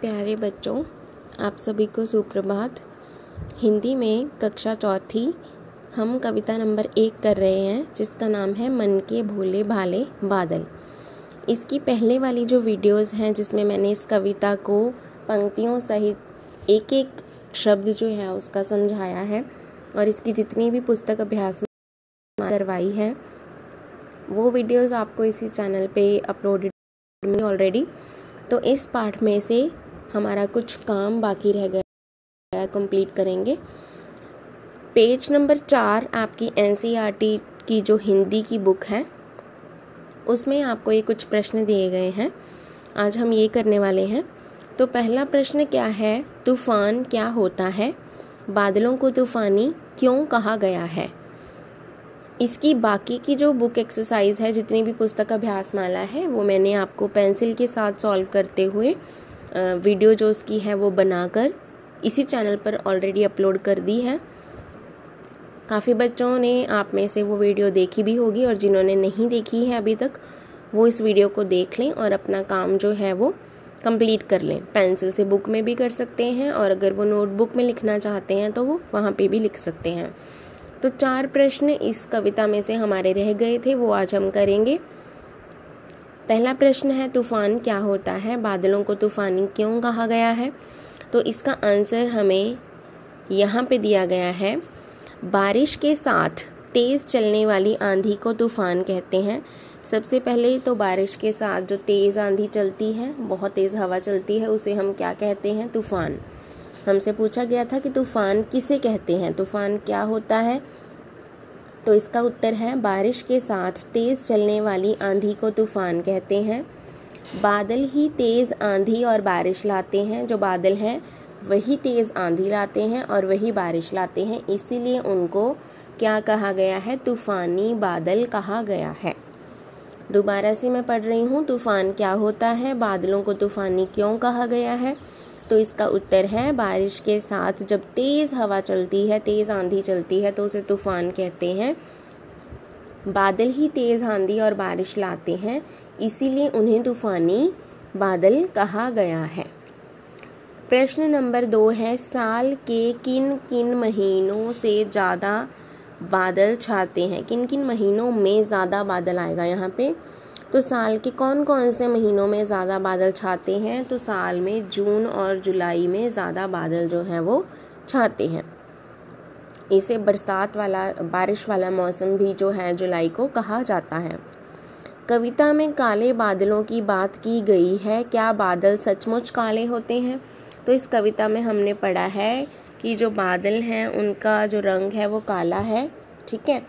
प्यारे बच्चों, आप सभी को सुप्रभात। हिंदी में कक्षा चौथी हम कविता नंबर 1 कर रहे हैं, जिसका नाम है मन के भोले भाले बादल। इसकी पहले वाली जो वीडियोस हैं, जिसमें मैंने इस कविता को पंक्तियों सहित एक एक शब्द जो है उसका समझाया है और इसकी जितनी भी पुस्तक अभ्यास करवाई है वो वीडियोस आपको इसी चैनल पे अपलोडेड ऑलरेडी। तो इस पाठ में से हमारा कुछ काम बाकी रह गया, कंप्लीट करेंगे। पेज नंबर 4 आपकी NCERT की जो हिंदी की बुक है उसमें आपको ये कुछ प्रश्न दिए गए हैं। आज हम ये करने वाले हैं। तो पहला प्रश्न क्या है? तूफान क्या होता है? बादलों को तूफानी क्यों कहा गया है? इसकी बाकी की जो बुक एक्सरसाइज है, जितनी भी पुस्तक अभ्यास माला है, वो मैंने आपको पेंसिल के साथ सॉल्व करते हुए वीडियो जो उसकी है वो बनाकर इसी चैनल पर ऑलरेडी अपलोड कर दी है। काफ़ी बच्चों ने आप में से वो वीडियो देखी भी होगी और जिन्होंने नहीं देखी है अभी तक, वो इस वीडियो को देख लें और अपना काम जो है वो कंप्लीट कर लें। पेंसिल से बुक में भी कर सकते हैं और अगर वो नोटबुक में लिखना चाहते हैं तो वो वहाँ पे भी लिख सकते हैं। तो 4 प्रश्न इस कविता में से हमारे रह गए थे, वो आज हम करेंगे। पहला प्रश्न है, तूफान क्या होता है? बादलों को तूफानी क्यों कहा गया है? तो इसका आंसर हमें यहाँ पे दिया गया है। बारिश के साथ तेज़ चलने वाली आंधी को तूफान कहते हैं। सबसे पहले तो बारिश के साथ जो तेज़ आंधी चलती है, बहुत तेज़ हवा चलती है, उसे हम क्या कहते हैं? तूफान। हमसे पूछा गया था कि तूफान किसे कहते हैं, तूफान क्या होता है? तो इसका उत्तर है बारिश के साथ तेज़ चलने वाली आंधी को तूफान कहते हैं। बादल ही तेज़ आंधी और बारिश लाते हैं। जो बादल हैं वही तेज़ आंधी लाते हैं और वही बारिश लाते हैं, इसीलिए उनको क्या कहा गया है? तूफानी बादल कहा गया है। दोबारा से मैं पढ़ रही हूँ। तूफान क्या होता है? बादलों को तूफानी क्यों कहा गया है? तो इसका उत्तर है बारिश के साथ जब तेज़ हवा चलती है, तेज़ आंधी चलती है, तो उसे तूफान कहते हैं। बादल ही तेज़ आंधी और बारिश लाते हैं, इसीलिए उन्हें तूफानी बादल कहा गया है। प्रश्न नंबर 2 है, साल के किन किन महीनों से ज़्यादा बादल छाते हैं? किन किन महीनों में ज़्यादा बादल आएगा यहाँ पे? तो साल के कौन कौन से महीनों में ज़्यादा बादल छाते हैं? तो साल में जून और जुलाई में ज़्यादा बादल जो हैं वो छाते हैं। इसे बरसात वाला, बारिश वाला मौसम भी जो है जुलाई को कहा जाता है। कविता में काले बादलों की बात की गई है। क्या बादल सचमुच काले होते हैं? तो इस कविता में हमने पढ़ा है कि जो बादल हैं उनका जो रंग है वो काला है। ठीक है,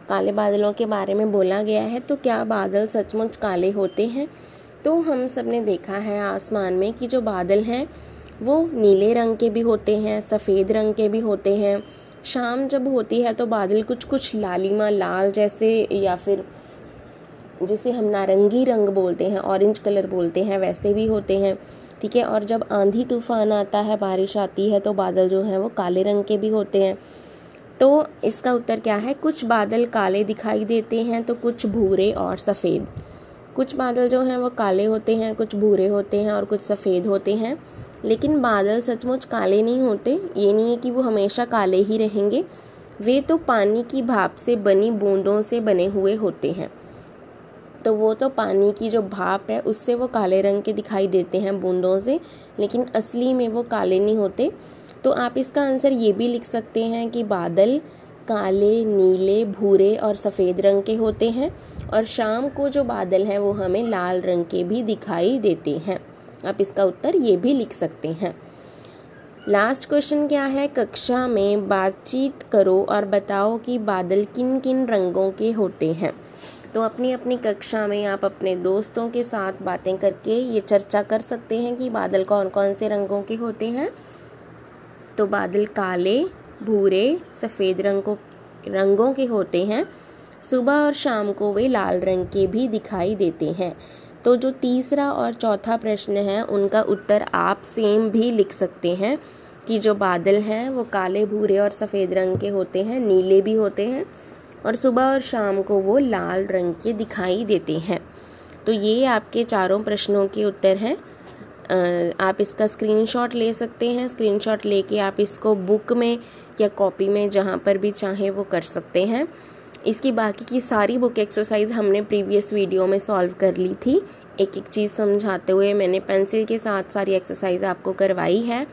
काले बादलों के बारे में बोला गया है। तो क्या बादल सचमुच काले होते हैं? तो हम सब ने देखा है आसमान में कि जो बादल हैं वो नीले रंग के भी होते हैं, सफ़ेद रंग के भी होते हैं। शाम जब होती है तो बादल कुछ कुछ लालिमा लाल जैसे, या फिर जिसे हम नारंगी रंग बोलते हैं, ऑरेंज कलर बोलते हैं, वैसे भी होते हैं। ठीक है, और जब आंधी तूफान आता है, बारिश आती है, तो बादल जो हैं वो काले रंग के भी होते हैं। तो इसका उत्तर क्या है? कुछ बादल काले दिखाई देते हैं तो कुछ भूरे और सफ़ेद। कुछ बादल जो हैं वो काले होते हैं, कुछ भूरे होते हैं और कुछ सफ़ेद होते हैं। लेकिन बादल सचमुच काले नहीं होते। ये नहीं है कि वो हमेशा काले ही रहेंगे। वे तो पानी की भाप से बनी बूंदों से बने हुए होते हैं। तो वो तो पानी की जो भाप है उससे वो काले रंग के दिखाई देते हैं बूंदों से, लेकिन असली में वो काले नहीं होते। तो आप इसका आंसर ये भी लिख सकते हैं कि बादल काले, नीले, भूरे और सफ़ेद रंग के होते हैं और शाम को जो बादल हैं वो हमें लाल रंग के भी दिखाई देते हैं। आप इसका उत्तर ये भी लिख सकते हैं। लास्ट क्वेश्चन क्या है? कक्षा में बातचीत करो और बताओ कि बादल किन किन रंगों के होते हैं। तो अपनी अपनी कक्षा में आप अपने दोस्तों के साथ बातें करके ये चर्चा कर सकते हैं कि बादल कौन कौन से रंगों के होते हैं। तो बादल काले, भूरे, सफ़ेद रंगों के होते हैं। सुबह और शाम को वे लाल रंग के भी दिखाई देते हैं। तो जो तीसरा और चौथा प्रश्न है उनका उत्तर आप सेम भी लिख सकते हैं कि जो बादल हैं वो काले, भूरे और सफ़ेद रंग के होते हैं, नीले भी होते हैं और सुबह और शाम को वो लाल रंग के दिखाई देते हैं। तो ये आपके चारों प्रश्नों के उत्तर हैं। आप इसका स्क्रीनशॉट ले सकते हैं। स्क्रीनशॉट लेके आप इसको बुक में या कॉपी में जहाँ पर भी चाहें वो कर सकते हैं। इसकी बाकी की सारी बुक एक्सरसाइज हमने प्रीवियस वीडियो में सॉल्व कर ली थी। एक एक चीज़ समझाते हुए मैंने पेंसिल के साथ सारी एक्सरसाइज आपको करवाई है।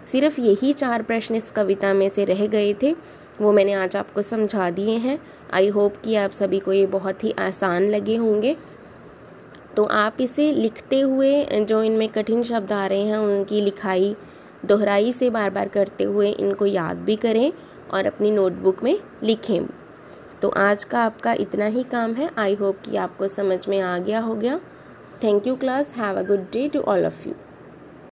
सिर्फ यही 4 प्रश्न इस कविता में से रह गए थे, वो मैंने आज आपको समझा दिए हैं। आई होप कि आप सभी को ये बहुत ही आसान लगे होंगे। तो आप इसे लिखते हुए जो इनमें कठिन शब्द आ रहे हैं उनकी लिखाई दोहराई से बार बार करते हुए इनको याद भी करें और अपनी नोटबुक में लिखें भी। तो आज का आपका इतना ही काम है। आई होप कि आपको समझ में आ गया होगा। Thank you class. Have a good day to all of you.